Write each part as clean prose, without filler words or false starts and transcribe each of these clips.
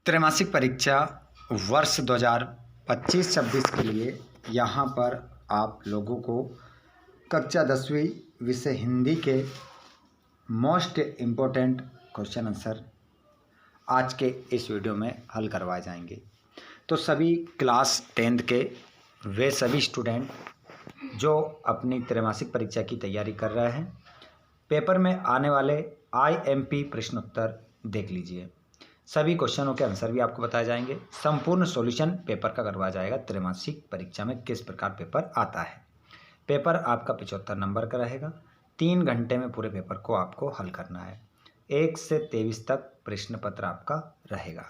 त्रैमासिक परीक्षा वर्ष 2025-26 के लिए यहाँ पर आप लोगों को कक्षा 10वीं विषय हिंदी के मोस्ट इम्पोर्टेंट क्वेश्चन आंसर आज के इस वीडियो में हल करवाए जाएंगे। तो सभी क्लास 10th के वे सभी स्टूडेंट जो अपनी त्रैमासिक परीक्षा की तैयारी कर रहे हैं, पेपर में आने वाले IMP प्रश्न उत्तर देख लीजिए। सभी क्वेश्चनों के आंसर भी आपको बताए जाएंगे। संपूर्ण सॉल्यूशन पेपर का करवाया जाएगा। त्रैमासिक परीक्षा में किस प्रकार पेपर आता है। पेपर आपका 75 नंबर का रहेगा। 3 घंटे में पूरे पेपर को आपको हल करना है। 1 से 23 तक प्रश्न पत्र आपका रहेगा।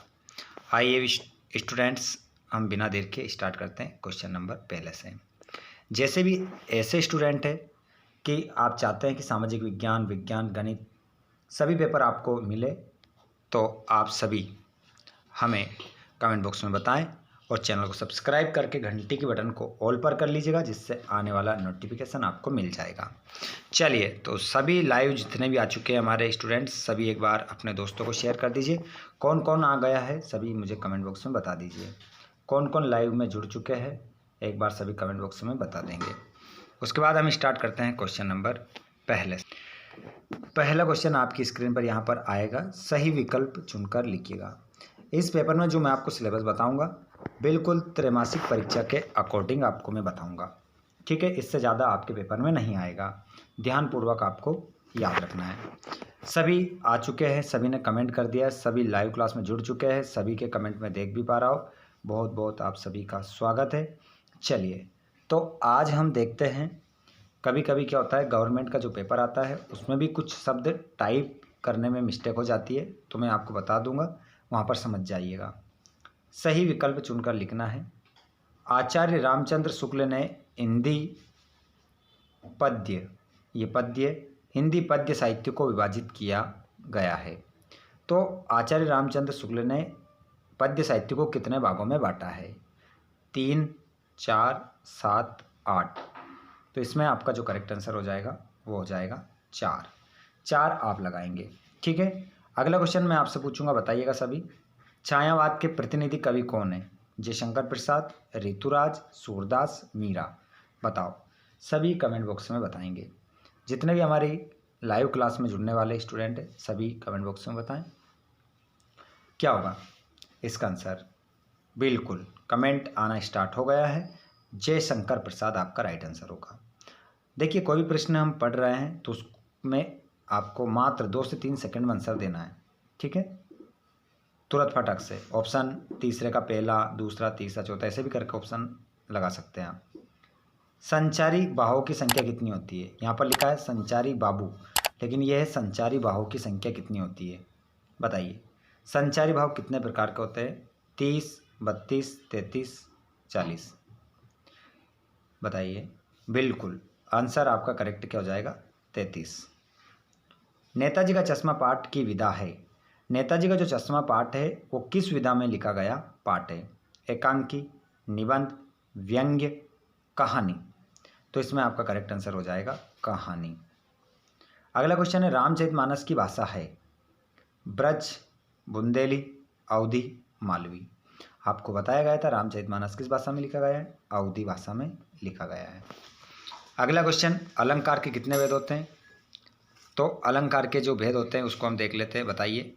आइए स्टूडेंट्स, हम बिना देर के स्टार्ट करते हैं क्वेश्चन नंबर पहले से। जैसे भी ऐसे स्टूडेंट है कि आप चाहते हैं कि सामाजिक विज्ञान, विज्ञान, गणित सभी पेपर आपको मिले, तो आप सभी हमें कमेंट बॉक्स में बताएं और चैनल को सब्सक्राइब करके घंटी के बटन को ऑल पर कर लीजिएगा, जिससे आने वाला नोटिफिकेशन आपको मिल जाएगा। चलिए, तो सभी लाइव जितने भी आ चुके हैं हमारे स्टूडेंट्स, सभी एक बार अपने दोस्तों को शेयर कर दीजिए। कौन कौन आ गया है सभी मुझे कमेंट बॉक्स में बता दीजिए। कौन कौन लाइव में जुड़ चुके हैं एक बार सभी कमेंट बॉक्स में बता देंगे। उसके बाद हम स्टार्ट करते हैं क्वेश्चन नंबर पहला क्वेश्चन आपकी स्क्रीन पर यहाँ पर आएगा। सही विकल्प चुनकर लिखिएगा। इस पेपर में जो मैं आपको सिलेबस बताऊंगा बिल्कुल त्रैमासिक परीक्षा के अकॉर्डिंग आपको मैं बताऊंगा, ठीक है। इससे ज़्यादा आपके पेपर में नहीं आएगा। ध्यानपूर्वक आपको याद रखना है। सभी आ चुके हैं, सभी ने कमेंट कर दिया है, सभी लाइव क्लास में जुड़ चुके हैं, सभी के कमेंट में देख भी पा रहा हूँ। बहुत बहुत आप सभी का स्वागत है। चलिए, तो आज हम देखते हैं। कभी कभी क्या होता है, गवर्नमेंट का जो पेपर आता है उसमें भी कुछ शब्द टाइप करने में मिस्टेक हो जाती है, तो मैं आपको बता दूंगा, वहाँ पर समझ जाइएगा। सही विकल्प चुनकर लिखना है। आचार्य रामचंद्र शुक्ल ने हिंदी पद्य, ये पद्य हिंदी पद्य साहित्य को विभाजित किया गया है। तो आचार्य रामचंद्र शुक्ल ने पद्य साहित्य को कितने भागों में बांटा है? 3, 4, 7, 8। तो इसमें आपका जो करेक्ट आंसर हो जाएगा वो हो जाएगा 4 आप लगाएंगे, ठीक है। अगला क्वेश्चन मैं आपसे पूछूंगा, बताइएगा सभी। छायावाद के प्रतिनिधि कवि कौन है? जयशंकर प्रसाद, ऋतुराज, सूरदास, मीरा। बताओ, सभी कमेंट बॉक्स में बताएंगे। जितने भी हमारी लाइव क्लास में जुड़ने वाले स्टूडेंट हैं सभी कमेंट बॉक्स में बताएं क्या होगा इसका आंसर। बिल्कुल कमेंट आना स्टार्ट हो गया है। जयशंकर प्रसाद आपका राइट आंसर होगा। देखिए, कोई भी प्रश्न हम पढ़ रहे हैं तो उसमें आपको मात्र 2 से 3 सेकंड में आंसर देना है, ठीक है। तुरंत फटक से ऑप्शन तीसरे का पहला, दूसरा, तीसरा, चौथा ऐसे भी करके ऑप्शन लगा सकते हैं आप। संचारी बाहों की संख्या कितनी होती है? यहाँ पर लिखा है संचारी बाबू, लेकिन यह है संचारी बाहों की संख्या कितनी होती है। बताइए, संचारी बाहु कितने प्रकार के होते हैं? 30, 32, 33, 40। बताइए। बिल्कुल आंसर आपका करेक्ट क्या हो जाएगा? 33। नेताजी का चश्मा पाठ की विधा है। नेताजी का जो चश्मा पाठ है वो किस विधा में लिखा गया पाठ है? एकांकी, निबंध, व्यंग्य, कहानी। तो इसमें आपका करेक्ट आंसर हो जाएगा कहानी। अगला क्वेश्चन है, रामचरितमानस की भाषा है ब्रज, बुंदेली, अवधी, मालवी। आपको बताया गया था रामचरितमानस किस भाषा में लिखा गया है? अवधी भाषा में लिखा गया है। अगला क्वेश्चन, अलंकार के कितने भेद होते हैं? तो अलंकार के जो भेद होते हैं उसको हम देख लेते हैं। बताइए,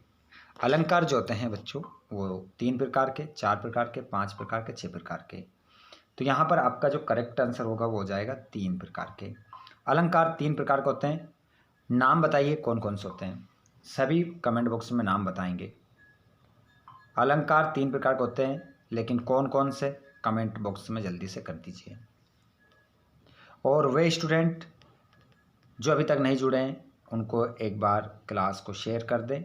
अलंकार जो होते हैं बच्चों वो 3 प्रकार के, 4 प्रकार के, 5 प्रकार के, 6 प्रकार के। तो यहाँ पर आपका जो करेक्ट आंसर होगा वो हो जाएगा 3 प्रकार के। अलंकार 3 प्रकार के होते हैं। नाम बताइए कौन कौन से होते हैं? सभी कमेंट बॉक्स में नाम बताएंगे। अलंकार 3 प्रकार के होते हैं, लेकिन कौन कौन से कमेंट बॉक्स में जल्दी से कर दीजिए। और वे स्टूडेंट जो अभी तक नहीं जुड़े हैं उनको एक बार क्लास को शेयर कर दें,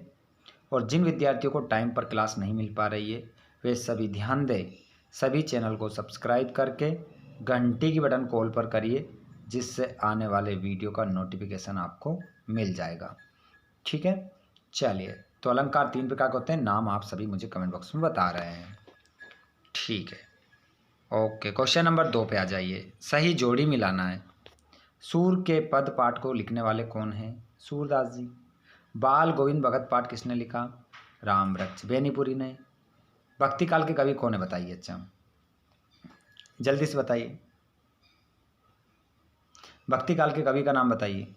और जिन विद्यार्थियों को टाइम पर क्लास नहीं मिल पा रही है वे सभी ध्यान दें, सभी चैनल को सब्सक्राइब करके घंटी की बटन कॉल पर करिए, जिससे आने वाले वीडियो का नोटिफिकेशन आपको मिल जाएगा, ठीक है। चलिए, तो अलंकार 3 प्रकार के होते हैं। नाम आप सभी मुझे कमेंट बॉक्स में बता रहे हैं, ठीक है। ओके, क्वेश्चन नंबर 2 पे आ जाइए। सही जोड़ी मिलाना है। सूर के पद पाठ को लिखने वाले कौन हैं? सूरदास जी। बाल गोविंद भगत पाठ किसने लिखा? राम वृक्ष बेनीपुरी ने। भक्ति काल के कवि कौन है बताइए। अच्छा जल्दी से बताइए, भक्ति काल के कवि का नाम बताइए।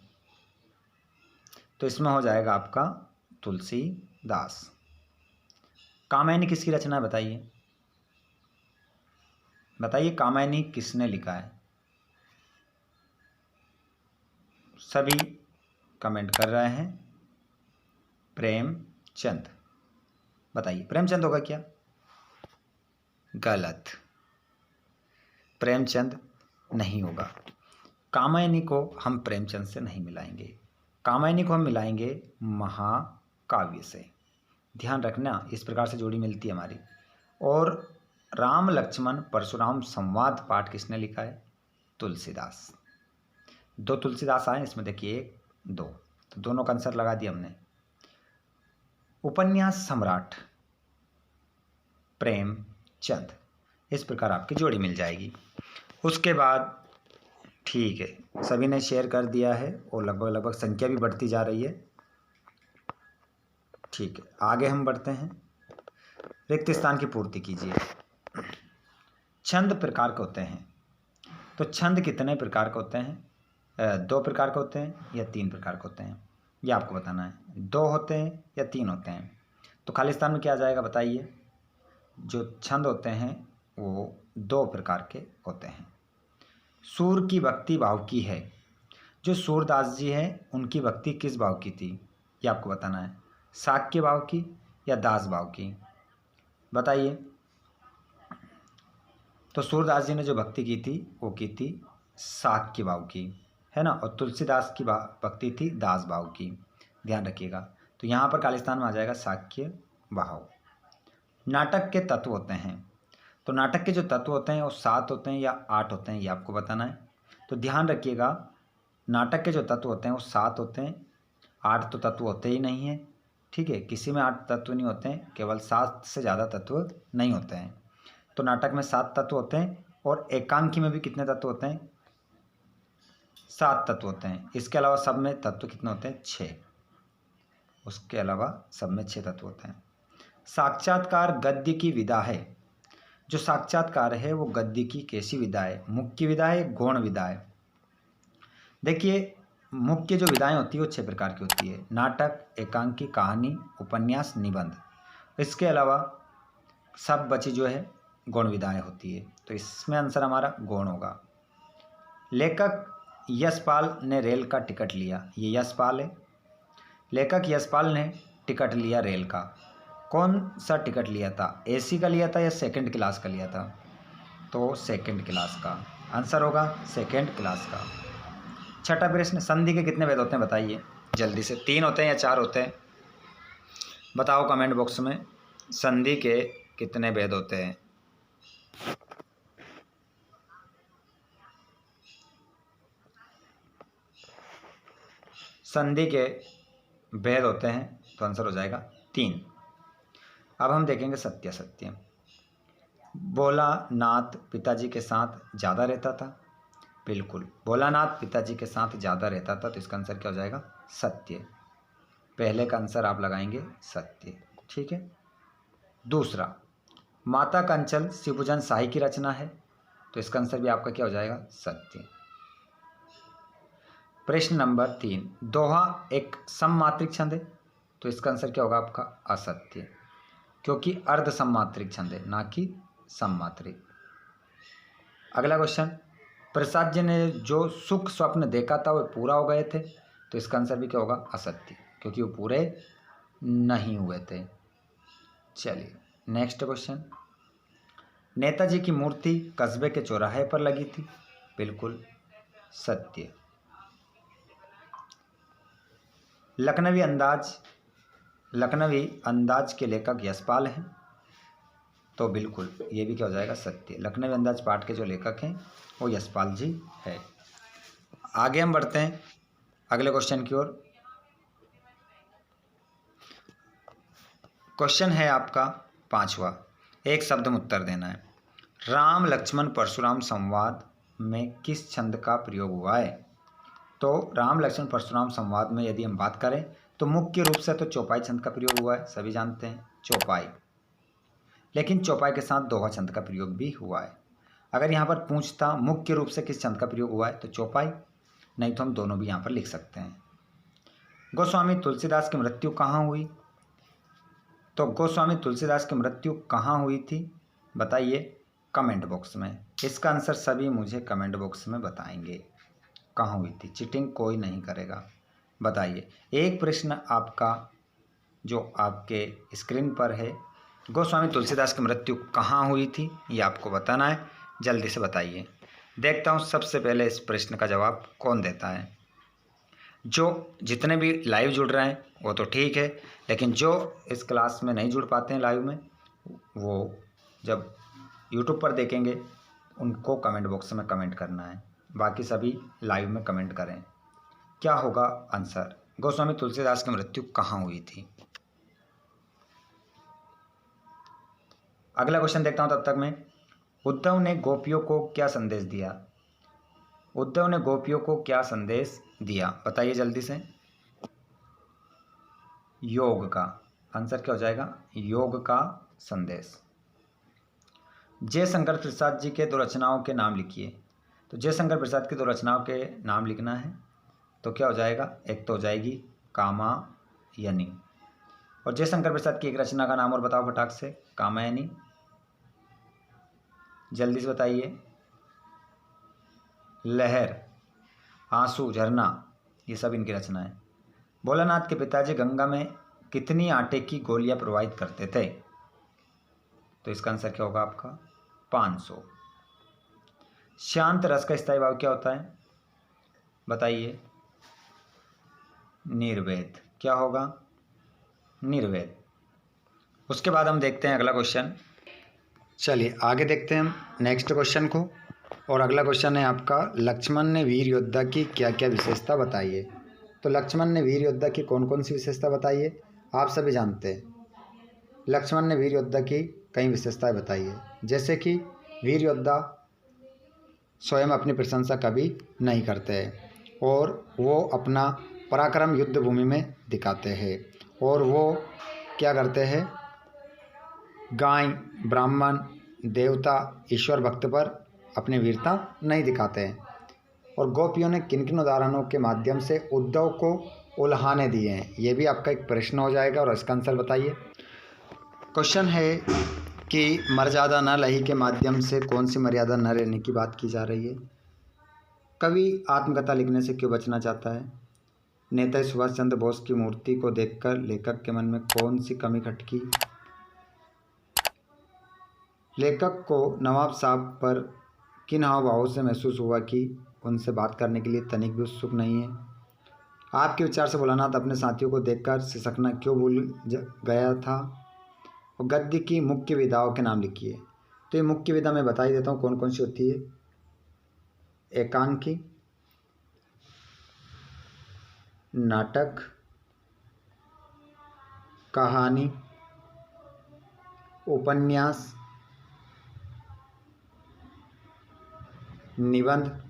तो इसमें हो जाएगा आपका तुलसीदास। कामायनी किसकी रचना है बताइए, बताइए कामायनी किसने लिखा है। सभी कमेंट कर रहे हैं प्रेमचंद। बताइए प्रेमचंद होगा क्या? गलत, प्रेमचंद नहीं होगा। कामायनी को हम प्रेमचंद से नहीं मिलाएंगे, कामायनी को हम मिलाएंगे महाकाव्य से। ध्यान रखना, इस प्रकार से जोड़ी मिलती है हमारी। और राम लक्ष्मण परशुराम संवाद पाठ किसने लिखा है? तुलसीदास। 2 तुलसीदास आए इसमें, देखिए 1 2, तो दोनों का आंसर लगा दिया हमने। उपन्यास सम्राट प्रेमचंद, इस प्रकार आपकी जोड़ी मिल जाएगी। उसके बाद ठीक है, सभी ने शेयर कर दिया है और लगभग संख्या भी बढ़ती जा रही है। ठीक है, आगे हम बढ़ते हैं। रिक्त स्थान की पूर्ति कीजिए। छंद प्रकार के होते हैं, तो छंद कितने प्रकार के होते हैं? 2 प्रकार के होते हैं या 3 प्रकार के होते हैं, ये आपको बताना है। 2 होते हैं या 3 होते हैं? तो खाली स्थान में क्या आ जाएगा बताइए। जो छंद होते हैं वो 2 प्रकार के होते हैं। सूर की भक्ति भाव की है। जो सूरदास जी हैं उनकी भक्ति किस भाव की थी, ये आपको बताना है। शाक्य भाव की या दास भाव की, बताइए। तो सूरदास जी ने जो भक्ति की थी वो की थी शाक्य भाव की, है ना। और तुलसीदास की भक्ति थी दास भाव की, ध्यान रखिएगा। तो यहाँ पर खालिस्तान में आ जाएगा शाक्य भाव। नाटक के तत्व होते हैं, तो नाटक के जो तत्व होते हैं वो 7 होते हैं या 8 होते हैं, ये आपको बताना है। तो ध्यान रखिएगा, नाटक के जो तत्व होते हैं वो 7 होते हैं, 8 तो तत्व होते ही नहीं हैं। ठीक है, किसी में 8 तत्व नहीं होते हैं, केवल 7 से ज़्यादा तत्व नहीं होते हैं। तो नाटक में 7 तत्व होते हैं और एकांकी में भी कितने तत्व होते हैं? 7 तत्व होते हैं। इसके अलावा सब में तत्व कितने होते हैं? 6। उसके अलावा सब में 6 तत्व होते हैं। साक्षात्कार गद्य की विधा है। जो साक्षात्कार है वो गद्य की कैसी विधा है? मुख्य विधा है, गौण विधा है? देखिए, मुख्य जो विधाएं होती है वो 6 प्रकार की होती है। नाटक, एकांकी, कहानी, उपन्यास, निबंध। इसके अलावा सब बची जो है गौण विधाएं होती है। तो इसमें आंसर हमारा गौण होगा। लेखक यशपाल ने रेल का टिकट लिया, ये यशपाल है। लेखक यशपाल ने टिकट लिया रेल का। कौन सा टिकट लिया था? एसी का लिया था या सेकंड क्लास का लिया था? तो सेकंड क्लास का आंसर होगा, सेकंड क्लास का। छठा प्रश्न, संधि के कितने भेद होते हैं बताइए जल्दी से। 3 होते हैं या 4 होते हैं? बताओ कमेंट बॉक्स में, संधि के कितने भेद होते हैं? संधि के भेद होते हैं तो आंसर हो जाएगा 3। अब हम देखेंगे सत्यासत्य। भोलानाथ पिताजी के साथ ज़्यादा रहता था, बिल्कुल भोलानाथ पिताजी के साथ ज़्यादा रहता था, तो इसका आंसर क्या हो जाएगा? सत्य। पहले का आंसर आप लगाएंगे सत्य, ठीक है। दूसरा, माता का अंचल शिवभोजन शाही की रचना है, तो इसका आंसर भी आपका क्या हो जाएगा? सत्य। प्रश्न नंबर 3, दोहा एक सममात्रिक छंद है, तो इसका आंसर क्या होगा आपका? असत्य, क्योंकि अर्ध सममात्रिक छंद है, ना कि सममात्रिक। अगला क्वेश्चन, प्रसाद जी ने जो सुख स्वप्न देखा था वो पूरा हो गए थे, तो इसका आंसर भी क्या होगा? असत्य, क्योंकि वो पूरे नहीं हुए थे। चलिए नेक्स्ट क्वेश्चन, नेताजी की मूर्ति कस्बे के चौराहे पर लगी थी, बिल्कुल सत्य। लखनवी अंदाज के लेखक यशपाल हैं, तो बिल्कुल ये भी क्या हो जाएगा? सत्य। लखनवी अंदाज पाठ के जो लेखक हैं वो यशपाल जी है। आगे हम बढ़ते हैं अगले क्वेश्चन की ओर। क्वेश्चन है आपका 5वां, एक शब्द में उत्तर देना है। राम लक्ष्मण परशुराम संवाद में किस छंद का प्रयोग हुआ है? तो राम लक्ष्मण परशुराम संवाद में यदि हम बात करें तो मुख्य रूप से तो चौपाई छंद का प्रयोग हुआ है, सभी जानते हैं चौपाई। लेकिन चौपाई के साथ दोहा छंद का प्रयोग भी हुआ है। अगर यहाँ पर पूछता मुख्य रूप से किस छंद का प्रयोग हुआ है तो चौपाई, नहीं तो हम दोनों भी यहाँ पर लिख सकते हैं। गोस्वामी तुलसीदास की मृत्यु कहाँ हुई? तो गोस्वामी तुलसीदास की मृत्यु कहाँ हुई थी बताइए कमेंट बॉक्स में। इसका आंसर सभी मुझे कमेंट बॉक्स में बताएंगे कहाँ हुई थी। चीटिंग कोई नहीं करेगा। बताइए, एक प्रश्न आपका जो आपके स्क्रीन पर है, गोस्वामी तुलसीदास की मृत्यु कहाँ हुई थी ये आपको बताना है। जल्दी से बताइए। देखता हूँ सबसे पहले इस प्रश्न का जवाब कौन देता है। जो जितने भी लाइव जुड़ रहे हैं वो तो ठीक है, लेकिन जो इस क्लास में नहीं जुड़ पाते हैं लाइव में, वो जब यूट्यूब पर देखेंगे उनको कमेंट बॉक्स में कमेंट करना है। बाकी सभी लाइव में कमेंट करें। क्या होगा आंसर? गोस्वामी तुलसीदास की मृत्यु कहाँ हुई थी? अगला क्वेश्चन देखता हूं तब तक मैं। उद्धव ने गोपियों को क्या संदेश दिया? उद्धव ने गोपियों को क्या संदेश दिया बताइए जल्दी से। योग का। आंसर क्या हो जाएगा? योग का संदेश। जयशंकर प्रसाद जी के दो रचनाओं के नाम लिखिए। तो जयशंकर प्रसाद की दो रचनाओं के नाम लिखना है तो क्या हो जाएगा? एक तो हो जाएगी कामायनी, और जयशंकर प्रसाद की एक रचना का नाम और बताओ फटाक से। कामायनी, जल्दी से बताइए। लहर, आंसू, झरना, ये सब इनकी रचना है। भोलानाथ के पिताजी गंगा में कितनी आटे की गोलियां प्रवाहित करते थे? तो इसका आंसर क्या होगा आपका? 500। शांत रस का स्थायी भाव क्या होता है बताइए। निर्वेद। क्या होगा? निर्वेद। उसके बाद हम देखते हैं अगला क्वेश्चन। चलिए आगे देखते हैं हम नेक्स्ट क्वेश्चन को। और अगला क्वेश्चन है आपका, लक्ष्मण ने वीर योद्धा की क्या क्या विशेषता बताइए। तो लक्ष्मण ने वीर योद्धा की कौन कौन सी विशेषता बताइए? आप सभी जानते हैं लक्ष्मण ने वीर योद्धा की कई विशेषताएं बताइए, जैसे कि वीर योद्धा स्वयं अपनी प्रशंसा कभी नहीं करते हैं और वो अपना पराक्रम युद्ध भूमि में दिखाते हैं, और वो क्या करते हैं? गाय, ब्राह्मण, देवता, ईश्वर भक्त पर अपनी वीरता नहीं दिखाते हैं। और गोपियों ने किन किन उदाहरणों के माध्यम से उद्धव को उल्हाने दिए हैं, ये भी आपका एक प्रश्न हो जाएगा और इसका आंसर बताइए। क्वेश्चन है कि मर्यादा न लही के माध्यम से कौन सी मर्यादा न रहने की बात की जा रही है? कवि आत्मकथा लिखने से क्यों बचना चाहता है? नेताजी सुभाष चंद्र बोस की मूर्ति को देखकर लेखक के मन में कौन सी कमी खटकी? लेखक को नवाब साहब पर किन हाव भावों से महसूस हुआ कि उनसे बात करने के लिए तनिक भी उत्सुक नहीं है? आपके विचार से भोलानाथ अपने साथियों को देखकर सिसकना क्यों भूल गया था? और गद्य की मुख्य विधाओं के नाम लिखिए। तो ये मुख्य विधा मैं बता ही देता हूँ कौन कौन सी होती है। एकांकी, नाटक, कहानी, उपन्यास, निबंध।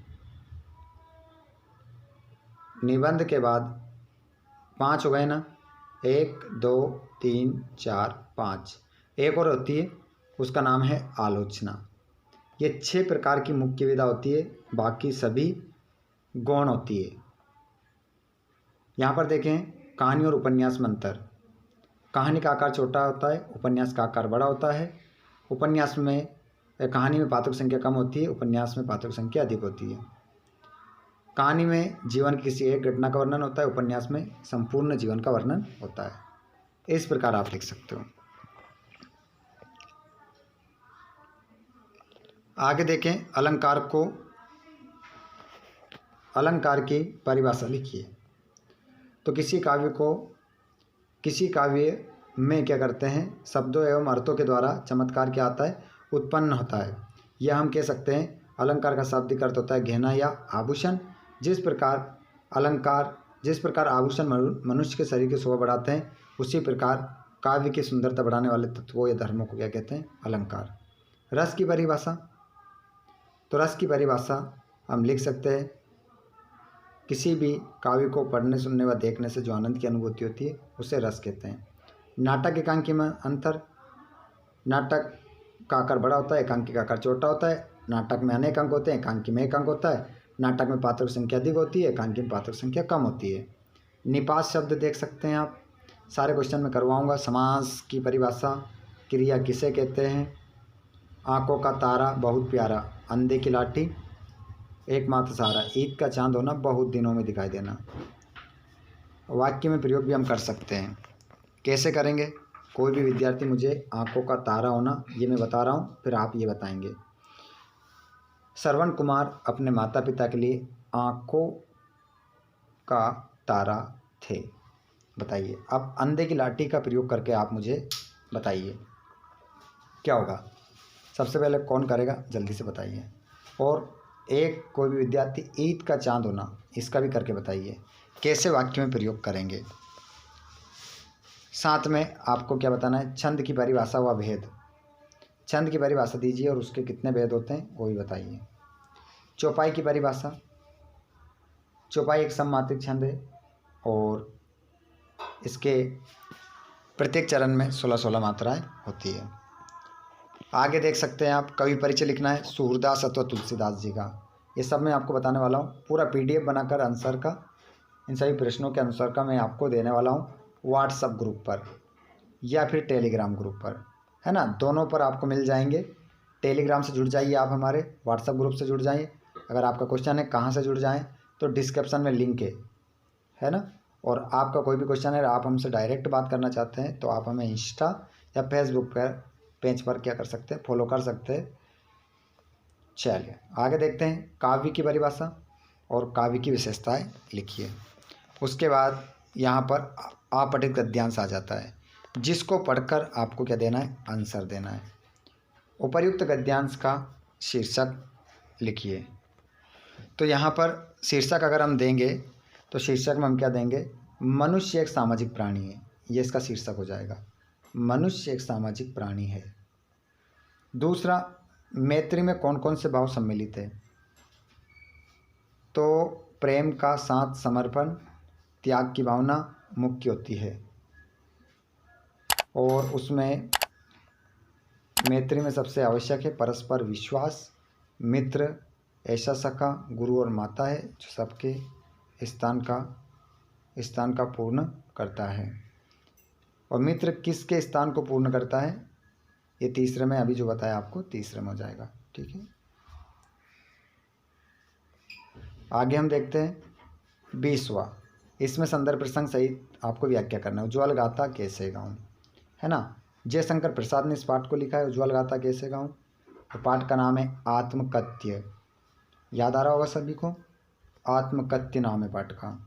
निबंध के बाद 5 हो गए ना, 1 2 3 4 5। एक और होती है, उसका नाम है आलोचना। ये 6 प्रकार की मुख्य विधा होती है, बाकी सभी गौण होती है। यहाँ पर देखें कहानी और उपन्यास में अंतर। कहानी का आकार छोटा होता है, उपन्यास का आकार बड़ा होता है। उपन्यास में कहानी में पात्रक संख्या कम होती है, उपन्यास में पात्रक संख्या अधिक होती है। कहानी में जीवन की किसी एक घटना का वर्णन होता है, उपन्यास में संपूर्ण जीवन का वर्णन होता है। इस प्रकार आप लिख सकते हो। आगे देखें, अलंकार की परिभाषा लिखिए। तो किसी काव्य में क्या करते हैं? शब्दों एवं अर्थों के द्वारा चमत्कार क्या आता है? उत्पन्न होता है। यह हम कह सकते हैं अलंकार का शाब्दिक अर्थ होता है गहना या आभूषण। जिस प्रकार आभूषण मनुष्य के शरीर की शोभा बढ़ाते हैं, उसी प्रकार काव्य की सुंदरता बढ़ाने वाले तत्वों या धर्मों को क्या कहते हैं? अलंकार। रस की परिभाषा। तो रस की परिभाषा हम लिख सकते हैं, किसी भी काव्य को पढ़ने, सुनने व देखने से जो आनंद की अनुभूति होती है उसे रस कहते हैं। नाटक एकांकी में अंतर। नाटक का आकार बड़ा होता है, एकांकी का आकार छोटा होता है। नाटक में अनेक अंक होते हैं, एकांकी में एक अंक होता है। नाटक में पात्रों की संख्या अधिक होती है, एकांकी में पात्रों की संख्या कम होती है। निपात शब्द देख सकते हैं आप, सारे क्वेश्चन में करवाऊंगा। समास की परिभाषा, क्रिया किसे कहते हैं, आंखों का तारा बहुत प्यारा, अंधे की लाठी एकमात्र सहारा, ईद का चांद होना, बहुत दिनों में दिखाई देना। वाक्य में प्रयोग भी हम कर सकते हैं। कैसे करेंगे? कोई भी विद्यार्थी मुझे आंखों का तारा होना ये मैं बता रहा हूँ, फिर आप ये बताएंगे। श्रवण कुमार अपने माता पिता के लिए आंखों का तारा थे। बताइए। अब अंधे की लाठी का प्रयोग करके आप मुझे बताइए क्या होगा। सबसे पहले कौन करेगा, जल्दी से बताइए। और एक कोई भी विद्यार्थी ईद का चांद होना, इसका भी करके बताइए कैसे वाक्य में प्रयोग करेंगे। साथ में आपको क्या बताना है, छंद की परिभाषा व भेद। छंद की परिभाषा दीजिए और उसके कितने भेद होते हैं वो भी बताइए। चौपाई की परिभाषा, चौपाई एक सममात्रिक छंद है और इसके प्रत्येक चरण में 16-16 मात्राएं होती है। आगे देख सकते हैं आप, कवि परिचय लिखना है सूरदास अथवा तुलसीदास जी का। ये सब मैं आपको बताने वाला हूँ। पूरा PDF बनाकर आंसर का, इन सभी प्रश्नों के आंसर का मैं आपको देने वाला हूँ व्हाट्सएप ग्रुप पर या फिर टेलीग्राम ग्रुप पर, है ना। दोनों पर आपको मिल जाएंगे। टेलीग्राम से जुड़ जाइए आप, हमारे व्हाट्सएप ग्रुप से जुड़ जाइए। अगर आपका क्वेश्चन है कहाँ से जुड़ जाएँ, तो डिस्क्रिप्शन में लिंक है ना। और आपका कोई भी क्वेश्चन है, आप हमसे डायरेक्ट बात करना चाहते हैं, तो आप हमें इंस्टा या फेसबुक पर पेज पर क्या कर सकते हैं, फॉलो कर सकते हैं। चलिए आगे देखते हैं। काव्य की परिभाषा और काव्य की विशेषताएं लिखिए। उसके बाद यहाँ पर अपठित गद्यांश आ जाता है, जिसको पढ़कर आपको क्या देना है, आंसर देना है। उपर्युक्त गद्यांश का शीर्षक लिखिए। तो यहाँ पर शीर्षक अगर हम देंगे तो शीर्षक में हम क्या देंगे, मनुष्य एक सामाजिक प्राणी है, ये इसका शीर्षक हो जाएगा। मनुष्य एक सामाजिक प्राणी है। दूसरा, मैत्री में कौन कौन से भाव सम्मिलित है, तो प्रेम का साथ, समर्पण, त्याग की भावना मुख्य होती है। और उसमें मैत्री में सबसे आवश्यक है परस्पर विश्वास। मित्र ऐसा सखा, गुरु और माता है जो सबके स्थान का पूर्ण करता है। और मित्र किसके स्थान को पूर्ण करता है, ये तीसरे में, अभी जो बताया आपको तीसरे में हो जाएगा। ठीक है, आगे हम देखते हैं 20वां। इसमें संदर्भ प्रसंग सहित आपको व्याख्या करना है। उज्ज्वल गाथा कैसे गाऊं, है ना। जयशंकर प्रसाद ने इस पाठ को लिखा है, उज्ज्वल गाथा कैसे गाऊं। तो पाठ का नाम है आत्मकथ्य। याद आ रहा होगा सभी को, आत्मकथ्य नाम है पाठ का।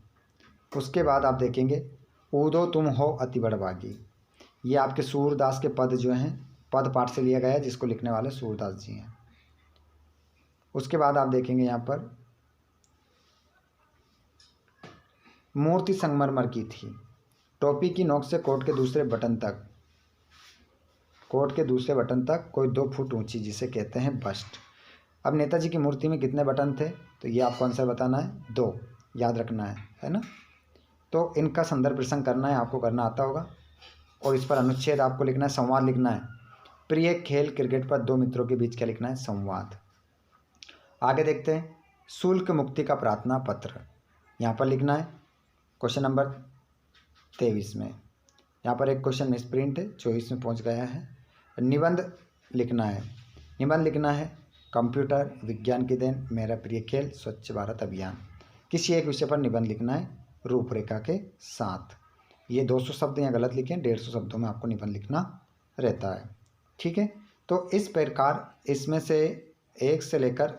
उसके बाद आप देखेंगे ऊदो तुम हो अति बड़भागी। ये आपके सूरदास के पद जो हैं, पद पाठ से लिया गया है, जिसको लिखने वाले सूरदास जी हैं। उसके बाद आप देखेंगे यहाँ पर मूर्ति संगमरमर की थी, टोपी की नोक से कोट के दूसरे बटन तक कोई 2 फुट ऊंची, जिसे कहते हैं बस्ट। अब नेताजी की मूर्ति में कितने बटन थे, तो ये आपको आंसर बताना है, 2, याद रखना है ना। तो इनका संदर्भ प्रसंग करना है, आपको करना आता होगा। और इस पर अनुच्छेद आपको लिखना है, संवाद लिखना है। प्रिय खेल क्रिकेट पर 2 मित्रों के बीच क्या लिखना है, संवाद। आगे देखते हैं शुल्क मुक्ति का प्रार्थना पत्र, यहाँ पर लिखना है क्वेश्चन नंबर 23 में। यहाँ पर एक क्वेश्चन मिसप्रिंट है, 24 में पहुँच गया है। निबंध लिखना है कंप्यूटर विज्ञान की देन, मेरा प्रिय खेल, स्वच्छ भारत अभियान। किसी एक विषय पर निबंध लिखना है रूपरेखा के साथ। ये 200 शब्द यहाँ गलत लिखे, 150 शब्दों में आपको निबंध लिखना रहता है। ठीक है, तो इस प्रकार इसमें से 1 से लेकर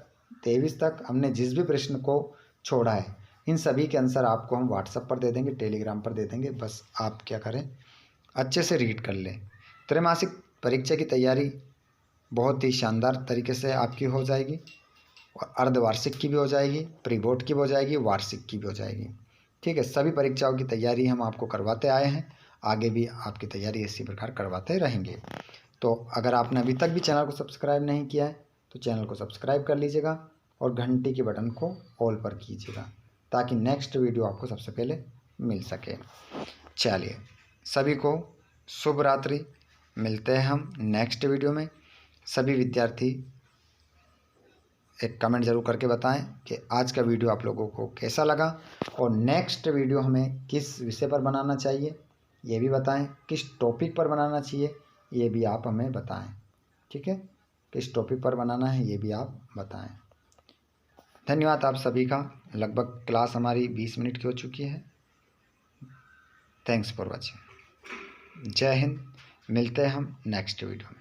23 तक हमने जिस भी प्रश्न को छोड़ा है, इन सभी के आंसर आपको हम व्हाट्सएप पर दे देंगे, टेलीग्राम पर दे देंगे। बस आप क्या करें, अच्छे से रीड कर लें। त्रैमासिक परीक्षा की तैयारी बहुत ही शानदार तरीके से आपकी हो जाएगी, और अर्धवार्षिक की भी हो जाएगी, प्री बोर्ड की भी हो जाएगी, वार्षिक की भी हो जाएगी। ठीक है, सभी परीक्षाओं की तैयारी हम आपको करवाते आए हैं, आगे भी आपकी तैयारी इसी प्रकार करवाते रहेंगे। तो अगर आपने अभी तक भी चैनल को सब्सक्राइब नहीं किया है, तो चैनल को सब्सक्राइब कर लीजिएगा और घंटी के बटन को ऑल पर कीजिएगा, ताकि नेक्स्ट वीडियो आपको सबसे पहले मिल सके। चलिए, सभी को शुभ रात्रि, मिलते हैं हम नेक्स्ट वीडियो में। सभी विद्यार्थी एक कमेंट ज़रूर करके बताएं कि आज का वीडियो आप लोगों को कैसा लगा और नेक्स्ट वीडियो हमें किस विषय पर बनाना चाहिए ये भी बताएं, किस टॉपिक पर बनाना चाहिए ये भी आप हमें बताएं। ठीक है, किस टॉपिक पर बनाना है ये भी आप बताएं। धन्यवाद आप सभी का। लगभग क्लास हमारी 20 मिनट की हो चुकी है। Thanks for watching. जय हिंद। मिलते हैं हम नेक्स्ट वीडियो में।